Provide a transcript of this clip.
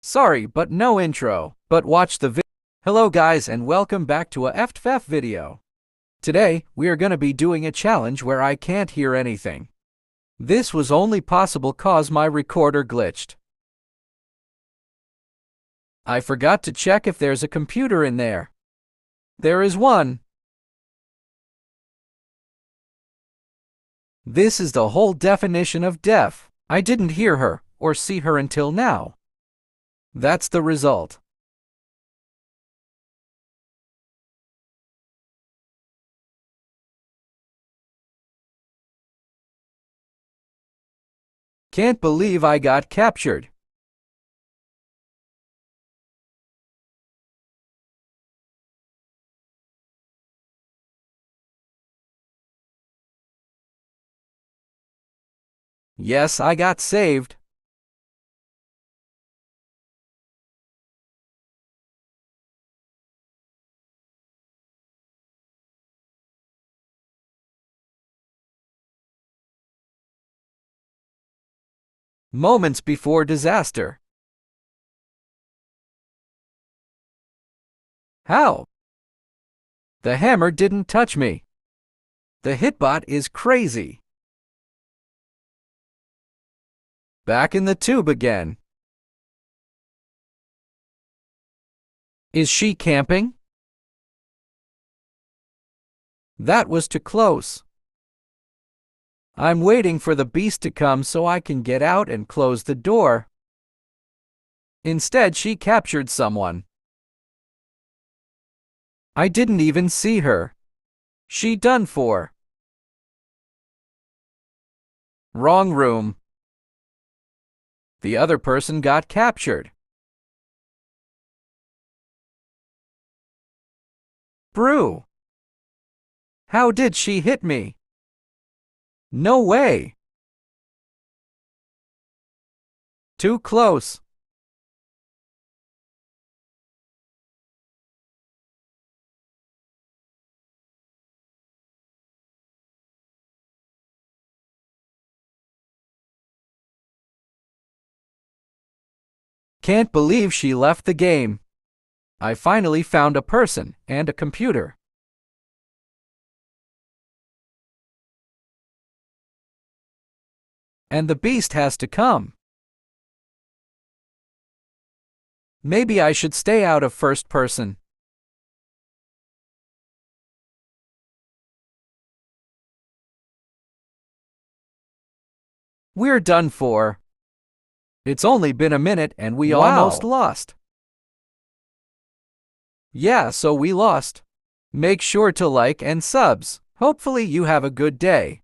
Sorry, but no intro. But watch the video. Hello guys and welcome back to a FTF video. Today, we are gonna be doing a challenge where I can't hear anything. This was only possible cause my recorder glitched. I forgot to check if there's a computer in there. There is one. This is the whole definition of deaf. I didn't hear her or see her until now. That's the result. Can't believe I got captured. Yes, I got saved. Moments before disaster. How? The hammer didn't touch me. The hitbot is crazy. Back in the tube again. Is she camping? That was too close. I'm waiting for the beast to come so I can get out and close the door. Instead, she captured someone. I didn't even see her. She done for. Wrong room. The other person got captured. Brew. How did she hit me? No way. Too close. Can't believe she left the game. I finally found a person and a computer. And the beast has to come. Maybe I should stay out of first person. We're done for. It's only been a minute and we almost lost. Yeah, so we lost. Make sure to like and subs. Hopefully you have a good day.